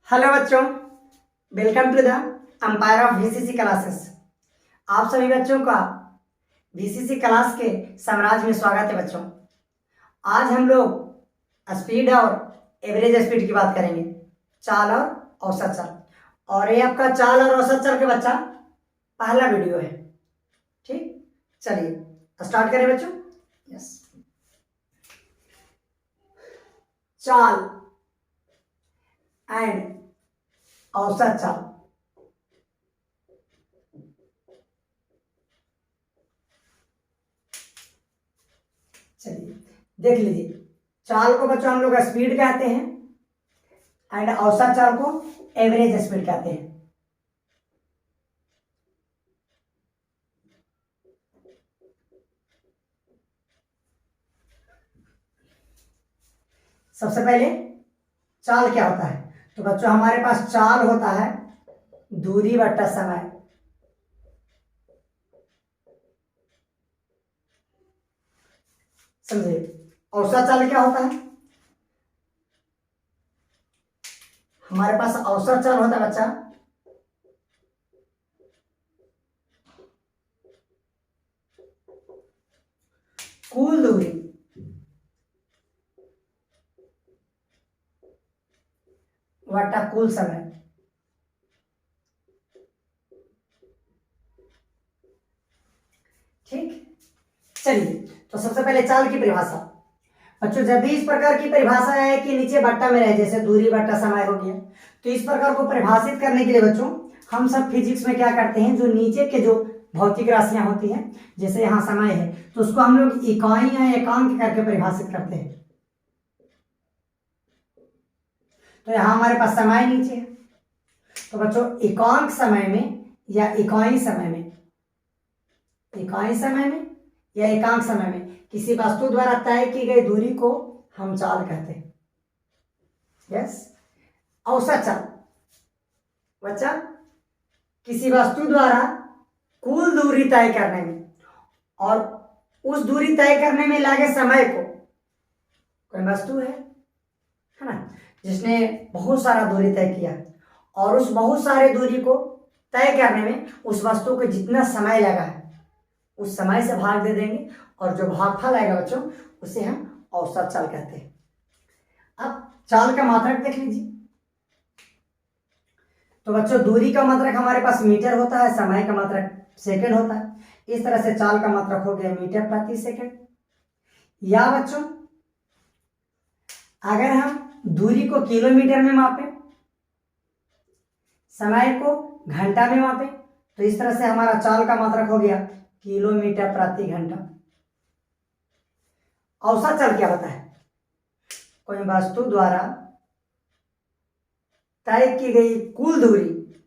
Hello बच्चों, welcome to the empire of VCC classes. आप सभी बच्चों का वीसीसी क्लास के साम्राज्य में स्वागत है। बच्चों, आज हम लोग स्पीड और एवरेज स्पीड की बात करेंगे, चाल और औसत चाल। और ये आपका चाल और औसत चाल के बच्चा पहला वीडियो है। ठीक, चलिए स्टार्ट करें बच्चों। यस, चाल एंड औसत चाल। चलिए देख लीजिए, चाल को बच्चों हम लोग स्पीड कहते हैं एंड औसत चाल को एवरेज स्पीड कहते हैं। सबसे पहले चाल क्या होता है, तो बच्चों हमारे पास चाल होता है दूरी बट्टा समय। समझे? औसत चाल क्या होता है? हमारे पास औसत चाल होता है बच्चा कुल दूरी बट्टा कुल समय। ठीक, चलिए तो सबसे पहले चाल की परिभाषा। बच्चों जब भी इस प्रकार की परिभाषा है कि नीचे बट्टा में रहे, जैसे दूरी बट्टा समय हो गया, तो इस प्रकार को परिभाषित करने के लिए बच्चों हम सब फिजिक्स में क्या करते हैं, जो नीचे के जो भौतिक राशियां होती हैं, जैसे यहाँ समय है, तो उसको हम लोग इकाई या एकांक करके परिभाषित करते हैं। तो यहाँ हमारे पास समय नीचे है, तो बच्चों एकांक समय में या इकाई समय में, इकाई समय में या एकांक समय में किसी वस्तु द्वारा तय की गई दूरी को हम चाल कहते हैं। यस, औसत चाल बच्चा किसी वस्तु द्वारा कुल दूरी तय करने में और उस दूरी तय करने में लगे समय को, कोई वस्तु है ना, जिसने बहुत सारा दूरी तय किया और उस बहुत सारे दूरी को तय करने में उस वस्तु को जितना समय लगा है उस समय से भाग दे देंगे और जो भागफल आएगा बच्चों उसे हम औसत चाल कहते हैं। अब चाल का मात्रक देख लीजिए, तो बच्चों दूरी का मात्रक हमारे पास मीटर होता है, समय का मात्रक सेकंड होता है। इस तरह से चाल का मात्रक हो गया मीटर प्रति सेकंड। या बच्चों अगर हम दूरी को किलोमीटर में मापें, समय को घंटा में मापें, तो इस तरह से हमारा चाल का मात्रक हो गया किलोमीटर प्रति घंटा। औसत चाल क्या होता है? कोई वस्तु द्वारा तय की गई कुल दूरी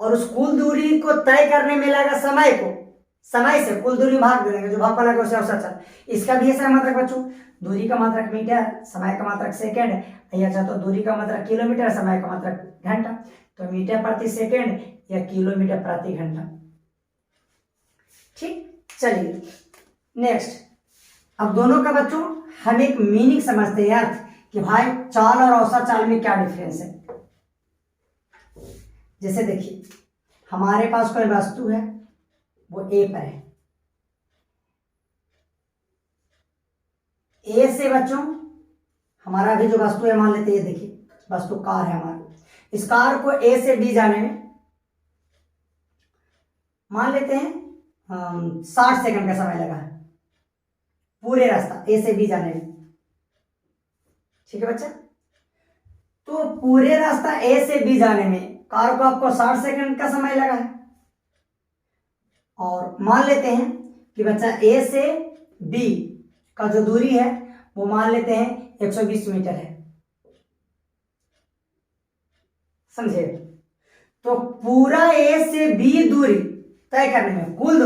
और उस कुल दूरी को तय करने में लगा समय को, समय से कुल दूरी भाग दे देंगे, जो भाग लगा उसे औसत चाल। इसका भी ऐसा मात्रक बच्चों, दूरी का मात्रक मीटर, समय का मात्रक सेकंड, या चाहे तो दूरी का मात्रक किलोमीटर, समय का मात्रक घंटा, तो मीटर प्रति सेकंड या किलोमीटर प्रति घंटा। ठीक, चलिए नेक्स्ट। अब दोनों का बच्चों हम एक मीनिंग समझते हैं, अर्थ कि भाई चाल और औसत चाल में क्या डिफरेंस है। जैसे देखिए हमारे पास कोई वस्तु है, वो ए पर है, ए से बच्चों हमारा भी जो वस्तु है, मान लेते हैं देखिए वस्तु कार है हमारी, इस कार को ए से बी जाने में मान लेते हैं 60 सेकंड का समय लगा है, पूरे रास्ता ए से बी जाने में। ठीक है बच्चा, तो पूरे रास्ता ए से बी जाने में कार को आपको 60 सेकंड का समय लगा है, और मान लेते हैं कि बच्चा ए से बी का जो दूरी है वो मान लेते हैं 120 मीटर है। समझे? तो पूरा ए से बी दूरी तय करने में कुल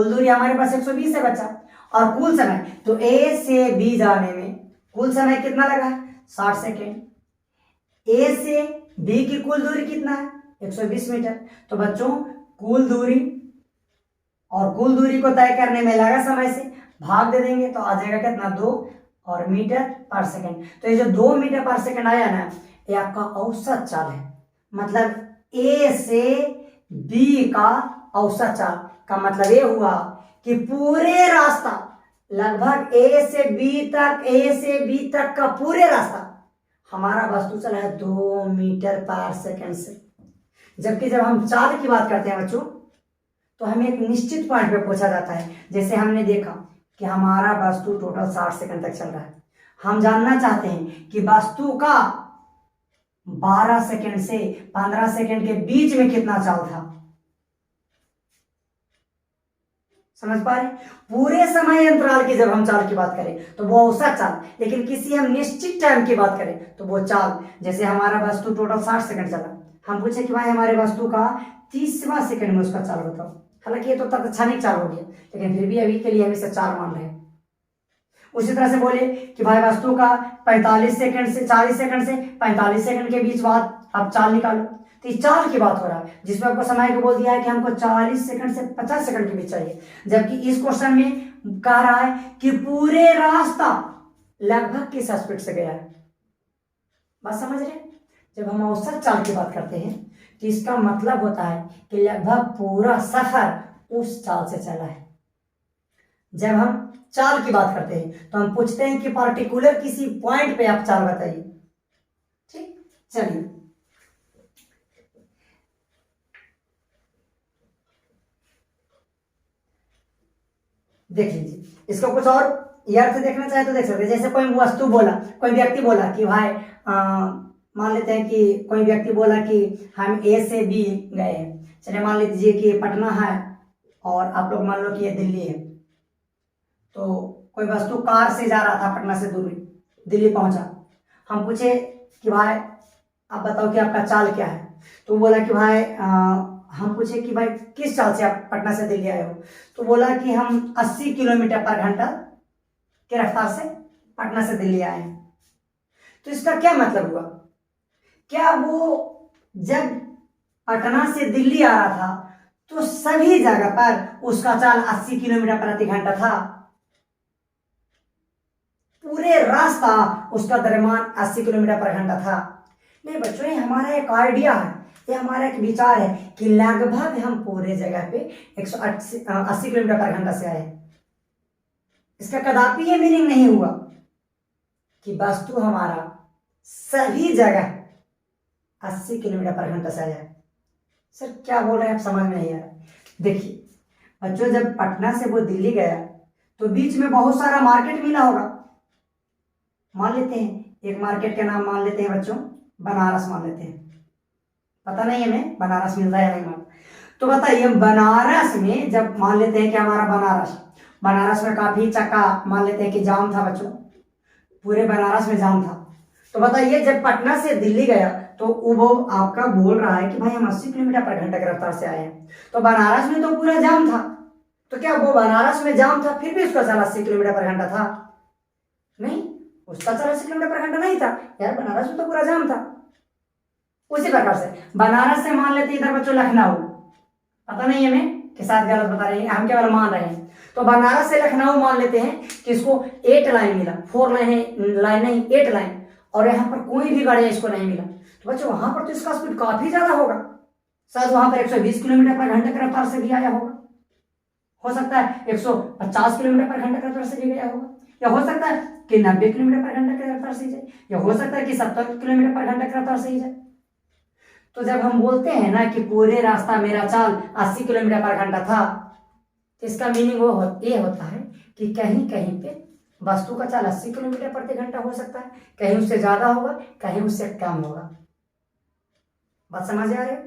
दूरी हमारे पास 120 है बच्चा, और कुल समय, तो ए से बी जाने में कुल समय कितना लगा है? 60 सेकेंड। ए से बी की कुल दूरी कितना है? 120 मीटर। तो बच्चों कुल दूरी और कुल दूरी को तय करने में लगा समय से भाग दे देंगे तो आ जाएगा कितना? 2 और मीटर पर सेकंड। तो ये जो 2 मीटर पर सेकंड आया ना, ये आपका औसत चाल है। मतलब ए से बी का औसत चाल का मतलब ये हुआ कि पूरे रास्ता लगभग ए से बी तक का पूरे रास्ता हमारा वस्तु चला है 2 मीटर पर सेकंड से। जबकि जब हम चाल की बात करते हैं बच्चों तो हमें एक निश्चित पॉइंट पे पूछा जाता है। जैसे हमने देखा कि हमारा वस्तु टोटल 60 सेकंड तक चल रहा है, हम जानना चाहते हैं कि वस्तु का 12 सेकंड से 15 सेकंड के बीच में कितना चाल था। समझ पा रहे? पूरे समय अंतराल की जब हम चाल की बात करें तो वो औसत चाल, लेकिन किसी हम निश्चित टाइम की बात करें तो वो चाल, जैसे हमारा वस्तु टोटल 60 सेकंड चला, हम पूछे कि भाई हमारे वस्तु का 30वां सेकंड में उसका चाल बताओ। हालांकि ये तो तत्क्षणिक चाल हो गया, लेकिन फिर भी अभी के लिए हम इसे चाल मान रहे हैं। उसी तरह से बोले कि भाई वस्तु का 40 सेकंड से 45 सेकंड के बीच बाद आप चाल निकालो, तो इस चाल की बात हो रहा है जिसमें आपको समय को बोल दिया है कि हमको 40 सेकंड से 50 सेकंड के बीच चाहिए। जबकि इस क्वेश्चन में कह रहा है कि पूरे रास्ता लगभग किस स्पीड से गया है। बात समझ रहे? जब हम औसत चाल की बात करते हैं तो इसका मतलब होता है कि लगभग पूरा सफर उस चाल से चला है। जब हम चाल की बात करते हैं तो हम पूछते हैं कि पार्टिकुलर किसी पॉइंट पे आप चाल बताइए। ठीक, चलिए देख लीजिए, इसको कुछ और अर्थ देखना चाहे तो देख सकते हैं। जैसे कोई वस्तु बोला, कोई व्यक्ति बोला कि भाई मान लेते हैं कि कोई व्यक्ति बोला कि हम ए से बी गए हैं। चलिए मान लीजिए कि पटना है और आप लोग मान लो कि ये दिल्ली है। तो कोई वस्तु कार से जा रहा था, पटना से दूरी दिल्ली पहुंचा। हम पूछे कि भाई आप बताओ कि आपका चाल क्या है। तो बोला कि भाई हम पूछे कि भाई किस चाल से आप पटना से दिल्ली आए हो। तो बोला कि हम 80 किलोमीटर पर घंटा की रफ्तार से पटना से दिल्ली आए हैं। तो इसका क्या मतलब हुआ? क्या वो जब पटना से दिल्ली आ रहा था तो सभी जगह पर उसका चाल 80 किलोमीटर प्रति घंटा था? पूरे रास्ता उसका द्रव्यमान 80 किलोमीटर पर घंटा था? नहीं बच्चों, ये हमारा एक आइडिया है, ये हमारा एक विचार है कि लगभग हम पूरे जगह पे 180 किलोमीटर पर घंटा से आए। इसका कदापि ये मीनिंग नहीं हुआ कि वस्तु हमारा सभी जगह 80 किलोमीटर पर घंटा से आया। सर क्या बोल रहे हैं आप, समझ में नहीं आ रहा। देखिए बच्चों, जब पटना से वो दिल्ली गया तो बीच में बहुत सारा मार्केट मिला होगा। मान लेते हैं एक मार्केट का नाम मान लेते हैं बच्चों बनारस मान लेते हैं। पता नहीं हमें बनारस मिलता है या नहीं मिलता। तो बताइए बनारस में जब मान लेते हैं कि हमारा बनारस में काफी चक्का मान लेते हैं कि जाम था बच्चों, पूरे बनारस में जाम था। तो बताइए जब पटना से दिल्ली गया तो वो आपका बोल रहा है कि भाई हम 80 किलोमीटर पर घंटा की रफ्तार से आए हैं। तो बनारस में तो पूरा जाम था, तो क्या वो बनारस में जाम था फिर भी उसका चाल 80 किलोमीटर पर घंटा था? नहीं, उसका चाल 80 किलोमीटर पर घंटा नहीं था यार, बनारस में तो पूरा जाम था। उसी प्रकार से बनारस से मान लेते इधर बच्चों लखनऊ, पता नहीं हमें के साथ गलत बता रहे हैं, हम केवल मान रहे हैं। तो बनारस से लखनऊ मान लेते हैं कि इसको 8 लाइन मिला, 4 लाइन नहीं 8 लाइन, और यहाँ पर कोई भी गाड़ी इसको नहीं मिला। तो बच्चों वहां पर तो इसका स्पीड काफी ज्यादा होगा, शायद वहां पर 120 किलोमीटर पर घंटे की रफ्तार से भी आया होगा, हो सकता है 150 किलोमीटर पर घंटे की रफ्तार से भी गया होगा, या हो सकता है कि 90 किलोमीटर पर घंटे की रफ्तार से जाए, या हो सकता है कि 70 किलोमीटर पर घंटे की रफ्तार से ही जाए। तो जब हम बोलते हैं ना कि पूरे रास्ता मेरा चाल 80 किलोमीटर पर घंटा था, तो इसका मीनिंग ये होता है कि कहीं कहीं पे वस्तु का चाल 80 किलोमीटर प्रति घंटा हो सकता है, कहीं उससे ज्यादा होगा, कहीं उससे कम होगा। बात समझ आ रही है?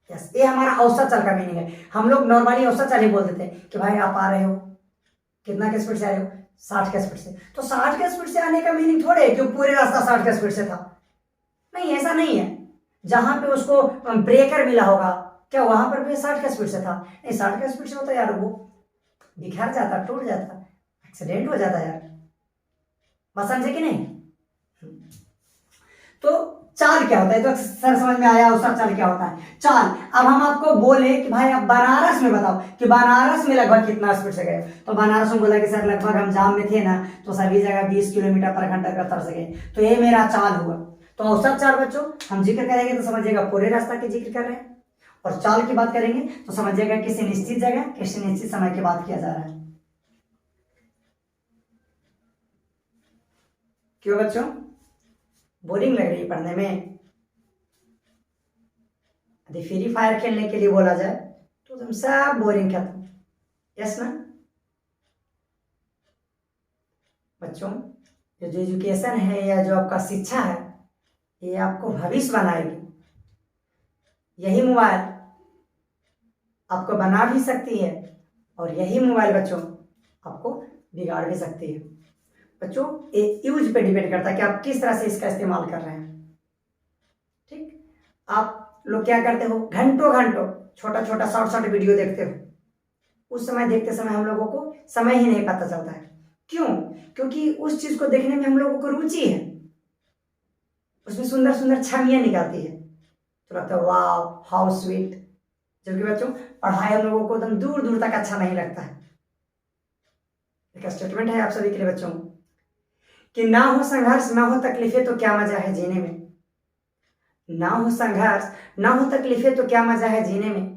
यस, ये हमारा औसत चाल का मीनिंग है। हम लोग नॉर्मली औसत चाल ही बोल देते हैं कि भाई आप आ रहे हो कितना के स्पीड से आ रहे हो, 60 के स्पीड से। तो 60 के स्पीड से आने का मीनिंग थोड़े है कि पूरे रास्ता 60 के स्पीड से था। नहीं, ऐसा नहीं है। जहां पे उसको ब्रेकर मिला होगा क्या वहां पर भी 60 के स्पीड से था? नहीं, 60 के स्पीड से होता यार, वो बिखर जाता, टूट जाता, एक्सीडेंट हो जाता यार। बात समझे कि नहीं? तो चाल क्या होता है? तो सर समझ में आया औसत चाल क्या होता है। चाल, अब हम आपको बोले कि भाई आप बनारस में बताओ कि बनारस में लगभग कितना स्पीड से गए। तो बनारस में बोला कि सर लगभग हम जाम में थे ना, तो सभी जगह 20 किलोमीटर पर घंटा की रफ्तार से गए, तो ये मेरा चाल हुआ। तो औसत चाल बच्चों हम जिक्र करेंगे तो समझिएगा पूरे रास्ता की जिक्र कर रहे हैं, और चाल की बात करेंगे तो समझिएगा किसी निश्चित जगह किसी निश्चित समय की बात किया जा रहा है। क्यों बच्चों, बोरिंग लग रही है पढ़ने में? यदि फ्री फायर खेलने के लिए बोला जाए तो तुम सब बोरिंग खत्म। यस ना बच्चों? जो एजुकेशन है या जो आपका शिक्षा है ये आपको भविष्य बनाएगी। यही मोबाइल आपको बना भी सकती है और यही मोबाइल बच्चों आपको बिगाड़ भी सकती है। बच्चों ये यूज पे डिपेंड करता है कि आप किस तरह से इसका इस्तेमाल कर रहे हैं। ठीक, आप लोग क्या करते हो, घंटों घंटों छोटा छोटा शॉर्ट शॉर्ट वीडियो देखते हो। उस समय देखते समय हम लोगों को समय ही नहीं पता चलता है। क्यों? क्योंकि उस चीज को देखने में हम लोगों को रुचि है, उसमें सुंदर सुंदर छवियां निकलती है तो लगता है वाह हाउ स्वीट। जबकि बच्चों पढ़ाई हम लोगों को एकदम दूर दूर तक अच्छा नहीं लगता है। एक स्टेटमेंट है आप सभी के लिए बच्चों कि ना हो संघर्ष ना हो तकलीफें तो क्या मजा है जीने में। ना हो संघर्ष ना हो तकलीफें तो क्या मजा है जीने में।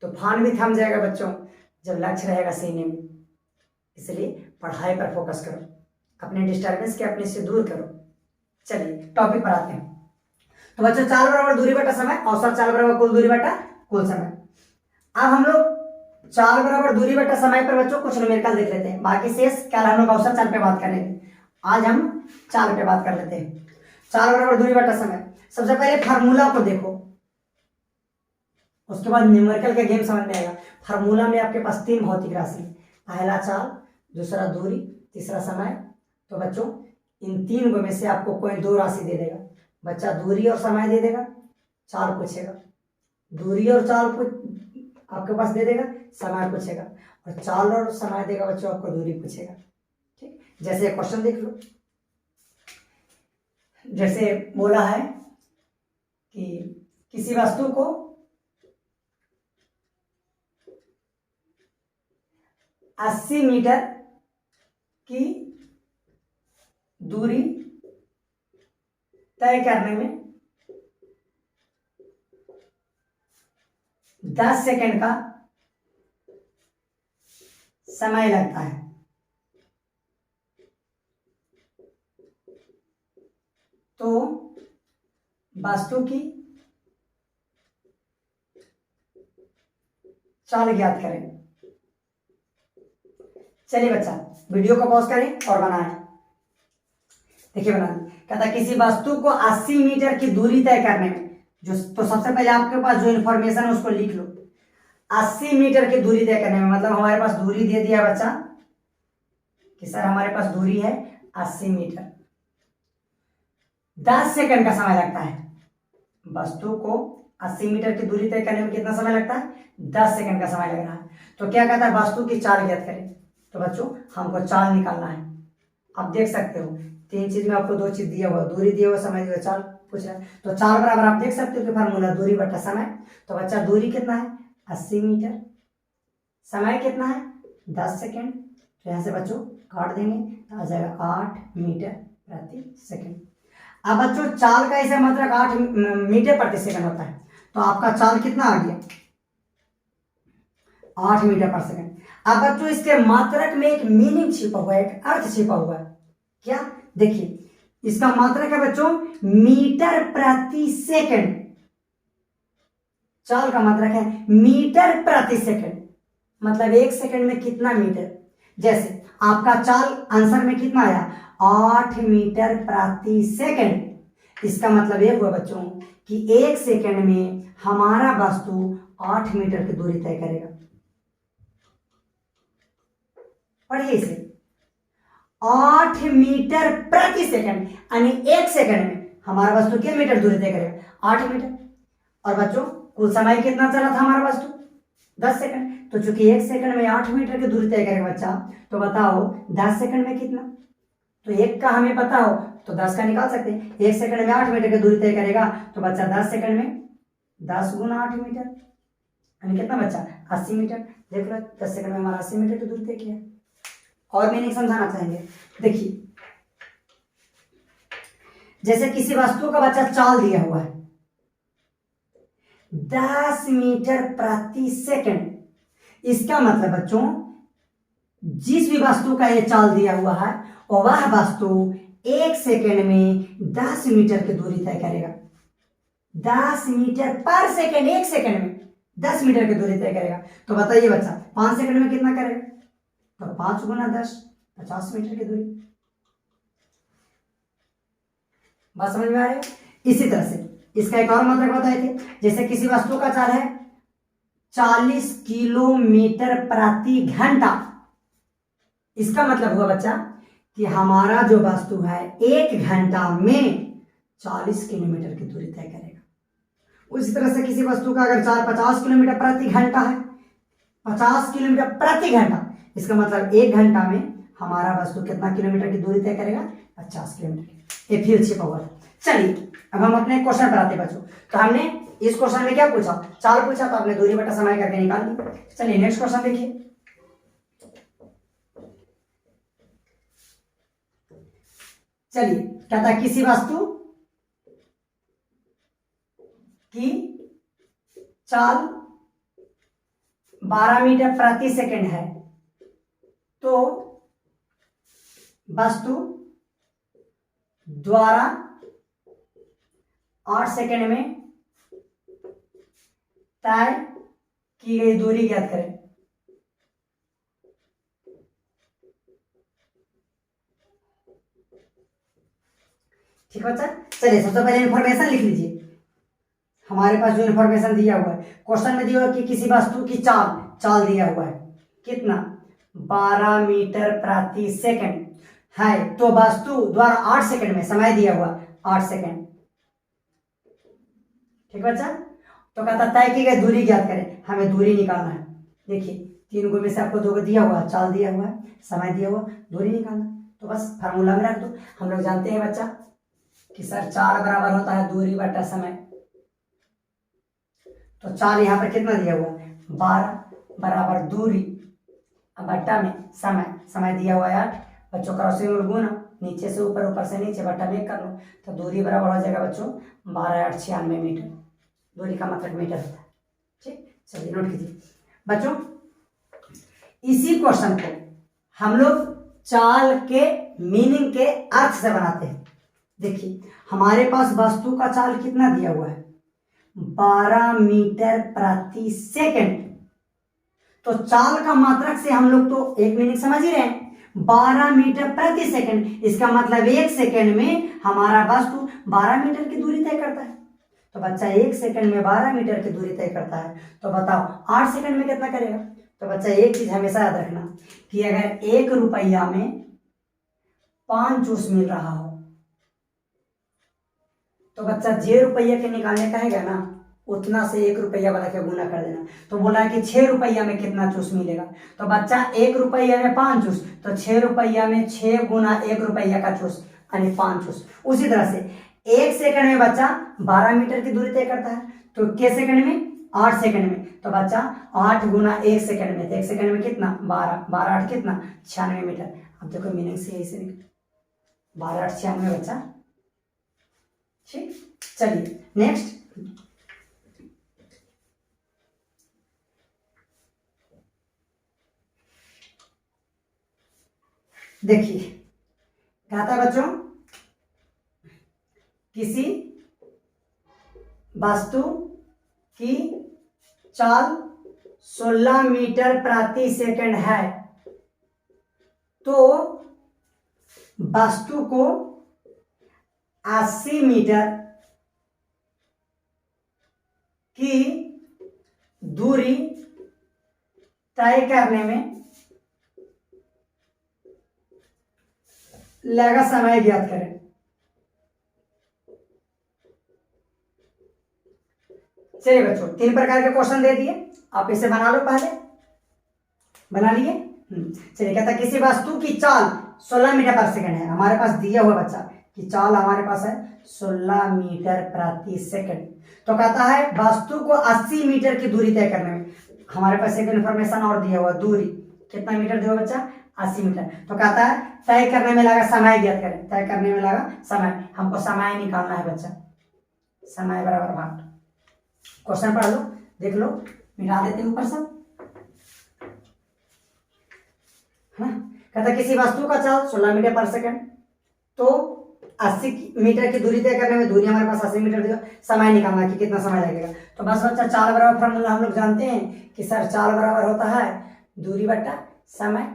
तूफान भी थम जाएगा बच्चों जब लक्ष्य रहेगा सीने में। इसलिए पढ़ाई पर फोकस करो, अपने डिस्टर्बेंस के अपने से दूर करो। चलिए टॉपिक पर आते हैं। तो बच्चों चाल बराबर दूरी बटा समय, औसत चाल बराबर कुल दूरी बटा कुल समय। अब हम लोग चाल बराबर दूरी बटा समय पर बच्चों कुछ न्यूमेरिकल देख लेते हैं, बाकी शेष कल हम लोग औसत चाल पे बात करेंगे। आज हम चाल पे बात कर लेते हैं। चाल बराबर दूरी बटा समय, सबसे पहले फार्मूला को देखो, उसके बाद न्यूमेरिकल का गेम समझ में आएगा। फार्मूला में आपके पास 3 भौतिक राशि, पहला चाल, दूसरा दूरी, तीसरा समय। तो बच्चों इन 3 में से आपको कोई 2 राशि दे देगा, बच्चा दूरी और समय दे देगा, चाल पूछेगा। दूरी और चाल आपके पास दे देगा, समय पूछेगा, और चाल और समय देगा बच्चों आपको दूरी पूछेगा। ठीक, जैसे क्वेश्चन देख लो, जैसे बोला है कि किसी वस्तु को 80 मीटर की दूरी तय करने में 10 सेकंड का समय लगता है। तो वस्तु की चाल ज्ञात करें। चलिए बच्चा वीडियो को पॉज करें और बनाएं। देखिए बना कहता किसी वस्तु को 80 मीटर की दूरी तय करने में जो, तो सबसे पहले आपके पास जो इंफॉर्मेशन है उसको लिख लो। 80 मीटर की दूरी तय करने में मतलब हमारे पास दूरी दे दिया बच्चा कि सर हमारे पास दूरी है 80 मीटर, 10 सेकंड का समय लगता है। वस्तु को 80 मीटर की दूरी तय करने में कितना समय लगता है? 10 सेकंड का समय लग रहा है। तो क्या कहता है वस्तु की चाल ज्ञात करें। तो बच्चों हमको चाल निकालना है। आप देख सकते हो 3 चीज में आपको 2 चीज दिया हुआ, दूरी दिया हुआ, समय दिया हुआ, चाल पूछ रहा है। तो चाल बराबर आप देख सकते हो कि फार्मूला दूरी बटा समय। तो बच्चा दूरी कितना है? 80 मीटर, समय कितना है? 10 सेकंड। तो यहाँ से बच्चों काट देंगे तो आ जाएगा 8 मीटर प्रति सेकंड। अब बच्चों चाल का ऐसा मतलब 8 मीटर प्रति सेकंड होता है। तो आपका चाल कितना आ गया? 8 मीटर पर सेकंड। अब बच्चों इसके मात्रक में एक मीनिंग छिपा हुआ है, एक अर्थ छिपा हुआ है। क्या? देखिए इसका मात्रक है बच्चों मीटर प्रति सेकंड। चाल का मात्रक है मीटर प्रति सेकंड, मतलब 1 सेकंड में कितना मीटर। जैसे आपका चाल आंसर में कितना आया? 8 मीटर प्रति सेकंड। इसका मतलब ये हुआ बच्चों कि 1 सेकंड में हमारा वस्तु 8 मीटर की दूरी तय करेगा। पढ़िए इसे, 8 मीटर प्रति सेकंड यानी 1 सेकंड में हमारा वस्तु क्या मीटर दूरी तय करेगा? 8 मीटर। और बच्चों कुल समय कितना चला था हमारा वस्तु? 10 सेकंड। तो चूंकि 1 सेकंड में 8 मीटर की दूरी तय करेगा बच्चा, तो बताओ 10 सेकंड में कितना? तो 1 का हमें पता हो तो 10 का निकाल सकते हैं। 1 सेकंड में 8 मीटर की दूरी तय करेगा तो बच्चा 10 सेकंड में 10 गुना 8 मीटर यानी कितना बच्चा? 80 मीटर। देख लो 10 सेकंड में हमारा 80 मीटर की दूरी तय किया। और मीनिंग समझाना चाहेंगे। देखिए जैसे किसी वस्तु का बच्चा चाल दिया हुआ है 10 मीटर प्रति सेकंड, इसका मतलब बच्चों जिस भी वस्तु का ये चाल दिया हुआ है और वह वस्तु 1 सेकंड में 10 मीटर की दूरी तय करेगा। 10 मीटर पर सेकंड, 1 सेकंड में 10 मीटर की दूरी तय करेगा। तो बताइए बच्चा 5 सेकंड में कितना करेगा? तो 5 गुना 10, 50 मीटर की दूरी। बात समझ में आ रही है? इसी तरह से इसका एक और मतलब बताए थे, जैसे किसी वस्तु का चाल है 40 किलोमीटर प्रति घंटा, इसका मतलब हुआ बच्चा कि हमारा जो वस्तु है 1 घंटा में 40 किलोमीटर की दूरी तय करेगा। उसी तरह से किसी वस्तु का अगर चाल 50 किलोमीटर प्रति घंटा है, 50 किलोमीटर प्रति घंटा, इसका मतलब 1 घंटा में हमारा वस्तु कितना किलोमीटर की दूरी तय करेगा? 50 किलोमीटर। ये फिर छिपा हुआ था। चलिए अब हम अपने क्वेश्चन पर आते बच्चों। तो हमने इस क्वेश्चन में क्या पूछा? चाल पूछा, तो आपने दूरी बटा समय करके निकाल ली। चलिए नेक्स्ट क्वेश्चन देखिए। चलिए कहता है किसी वस्तु की चाल 12 मीटर प्रति सेकंड है, तो वस्तु द्वारा 8 सेकंड में तय की गई दूरी ज्ञात करें। ठीक बच्चा, चलिए सबसे पहले इंफॉर्मेशन लिख लीजिए। हमारे पास जो इंफॉर्मेशन दिया हुआ है, क्वेश्चन में दिया हुआ कि किसी वस्तु की चाल दिया हुआ है कितना? 12 मीटर प्रति सेकंड है, तो वस्तु द्वारा 8 सेकंड में समय दिया हुआ 8 सेकंड। ठीक बच्चा, तो कहता तय की गई दूरी ज्ञात करें। हमें दूरी निकालना है। देखिए 3 गो में से आपको 2 गो दिया हुआ, चाल दिया हुआ है, समय दिया हुआ, दूरी निकालना। तो बस फार्मूला में रख दो। हम लोग जानते हैं बच्चा कि सर चाल बराबर होता है दूरी बटा समय। तो चाल यहाँ पर कितना दिया हुआ है? 12 बराबर दूरी बट्टा में समय दिया हुआ है 8। बच्चों क्रॉसिंग रूल गुना, नीचे से ऊपर, ऊपर से नीचे, बट्टा में कर लो, तो दूरी बराबर हो जाएगा बच्चों 12 8 96 मीटर। दूरी का मतलब मीटर होता है। ठीक, चलिए नोट कीजिए बच्चों। इसी क्वेश्चन को हम लोग चाल के मीनिंग के अर्थ से बनाते हैं। देखिए हमारे पास वस्तु का चाल कितना दिया हुआ है? 12 मीटर प्रति सेकंड। तो चाल का मात्रक से हम लोग तो एक मीनिंग समझ ही रहे हैं, 12 मीटर प्रति सेकंड, इसका मतलब 1 सेकंड में हमारा वस्तु 12 मीटर की दूरी तय करता है। तो बच्चा 1 सेकंड में 12 मीटर की दूरी तय करता है, तो बताओ 8 सेकंड में कितना करेगा? तो बच्चा एक चीज हमेशा याद रखना कि अगर 1 रुपया में 5 जूस मिल रहा हो, तो बच्चा जे रुपया के निकालने कहेगा ना, उतना से 1 रुपया वाला के गुना कर देना। तो बोला है कि 6 रुपया में कितना जूस मिलेगा? तो बच्चा 1 रुपया में 5 जूस, तो 6 रुपया में 6 गुना 1 रुपया का जूस यानी 5 जूस। उसी तरह से 1 सेकंड में बच्चा 12 मीटर की दूरी तय करता है, तो किस सेकंड में? 8 सेकंड में। तो बच्चा 8 गुना 1 सेकंड में, तो 1 सेकंड में कितना? 12, 12 8 कितना? 96 मीटर। अब देखो मीनिंग से यही से 12 8 96 बच्चा। ठीक, चलिए नेक्स्ट। देखिए कहता है बच्चों किसी वस्तु की चाल 16 मीटर प्रति सेकंड है, तो वस्तु को 80 मीटर की दूरी तय करने में लगा समय ज्ञात करें। चलिए बच्चों 3 प्रकार के क्वेश्चन दे दिए, आप इसे बना लो, पहले बना लिए। चलिए कहता है किसी वस्तु की चाल 16 मीटर पर सेकंड है। हमारे पास दिया हुआ बच्चा कि चाल हमारे पास है 16 मीटर प्रति सेकंड। तो कहता है वस्तु को 80 मीटर की दूरी तय करने में, हमारे पास एक इन्फॉर्मेशन और दिया हुआ, दूरी कितना मीटर दिया हुआ बच्चा? 80 मीटर। तो कहता है तय करने में लगा समय ज्ञात करें, तय करने में लगा समय, हमको समय निकालना है बच्चा। समय बराबर भाग, क्वेश्चन पढ़ लो, देख लो, मिटा देते हैं ऊपर सब, है ना। कहता किसी वस्तु का चाल 16 मीटर पर सेकंड, तो 80 मीटर की दूरी तय करने में, दूरी हमारे पास 80 मीटर दिया, समय निकालना कि कितना समय लगेगा। तो बस बच्चा चाल बराबर फॉर्मूला हम लोग जानते हैं कि सर चाल बराबर होता है दूरी बट्टा समय।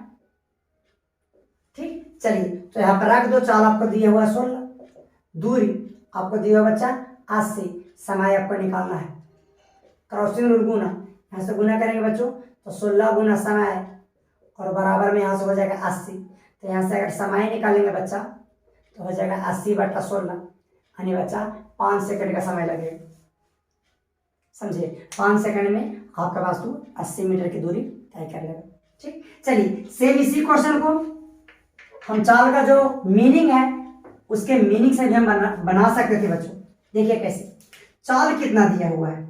ठीक, चलिए तो यहाँ पर रख दो, चाल आपको दिया हुआ 16, दूरी आपको दिया हुआ बच्चा 80, समय आपको निकालना है। क्रॉसिंग रूल गुना, यहाँ से गुना करेंगे बच्चों तो 16 गुना समय और बराबर में यहाँ से हो जाएगा 80। तो यहाँ से अगर समय निकालेंगे बच्चा तो हो जाएगा 80 बट्टा 16, यानी बच्चा 5 सेकंड का समय लगेगा। समझिए, 5 सेकंड में आपका वास्तु 80 मीटर की दूरी तय कर लेगा। ठीक, चलिए सेम इसी क्वेश्चन को हम चाल का जो मीनिंग है उसके मीनिंग से भी हम बना सकते थे बच्चों। देखिए कैसे, चाल कितना दिया हुआ है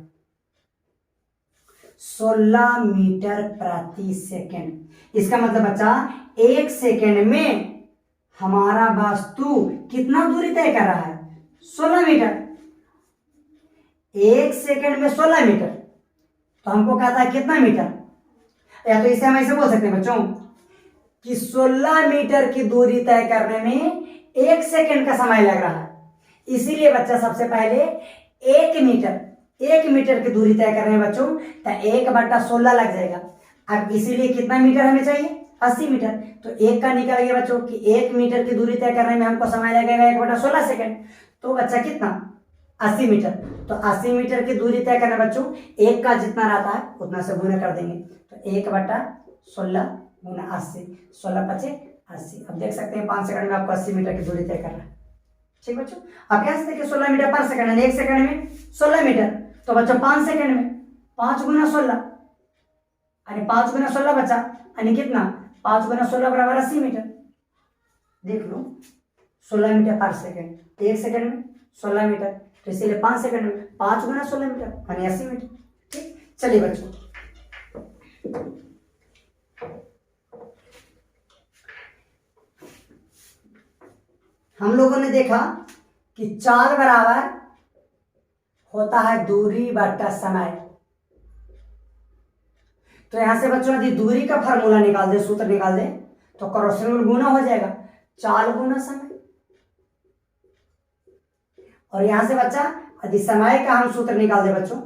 16 मीटर प्रति सेकंड। इसका मतलब बच्चा 1 सेकंड में हमारा वस्तु कितना दूरी तय कर रहा है 16 मीटर। 1 सेकंड में 16 मीटर, तो हमको कहता है कितना मीटर, या तो इसे हम ऐसे बोल सकते हैं बच्चों कि 16 मीटर की दूरी तय करने में 1 सेकंड का समय लग रहा है। इसीलिए बच्चा सबसे पहले 1 मीटर की दूरी तय करने में बच्चों तो 1/16 लग जाएगा। अब इसीलिए कितना मीटर हमें चाहिए 80 मीटर, तो 1 का निकल गया बच्चों कि 1 मीटर की दूरी तय करने में हमको समय लगेगा 1/16 सेकंड। तो बच्चा कितना 80 मीटर, तो 80 मीटर की दूरी तय करना बच्चों 1 का जितना रहता है उतना से गुना कर देंगे, तो 1/16 गुना 80, 16 × 5 = 80। अब देख सकते हैं 5 सेकंड में आपको 80 मीटर की दूरी तय कर रहा है। ठीक बच्चों, अब यहाँ से देखिए 16 मीटर पर सेकंड यानी 1 सेकंड में 16 मीटर, तो बच्चों 5 सेकंड में 5 × 16 यानी 5 × 16 बच्चा यानी कितना 5 × 16 बराबर 80 मीटर। देख लो 16 मीटर पर सेकंड, 1 सेकंड में 16 मीटर, तो इसीलिए 5 सेकंड में 5 × 16 मीटर यानी 80 मीटर। ठीक, चलिए बच्चों हम लोगों ने देखा कि चाल बराबर होता है दूरी बट्टा समय। तो यहां से बच्चों यदि दूरी का फार्मूला निकाल दे, सूत्र निकाल दे, तो क्रॉसिंग रूल गुना हो जाएगा चाल गुना समय। और यहां से बच्चा यदि समय का हम सूत्र निकाल दे बच्चों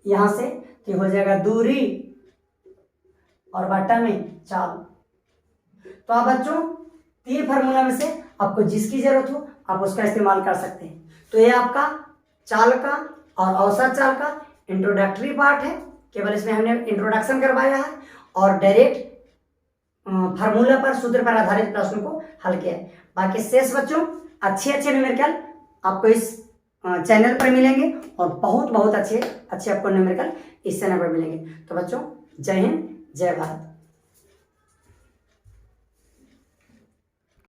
यहां से, तो हो जाएगा दूरी और बट्टा में चाल। तो आप बच्चों 3 फार्मूला में से आपको जिसकी जरूरत हो आप उसका इस्तेमाल कर सकते हैं। तो ये आपका चाल का और औसत चाल का इंट्रोडक्टरी पार्ट है, केवल इसमें हमने इंट्रोडक्शन करवाया है और डायरेक्ट फार्मूला पर सूत्र पर आधारित प्रश्न को हल किया है। बाकी शेष बच्चों अच्छे न्यूमेरिकल आपको इस चैनल पर मिलेंगे और बहुत अच्छे आपको न्यूमेरिकल इस चैनल पर मिलेंगे। तो बच्चों जय हिंद जय भारत।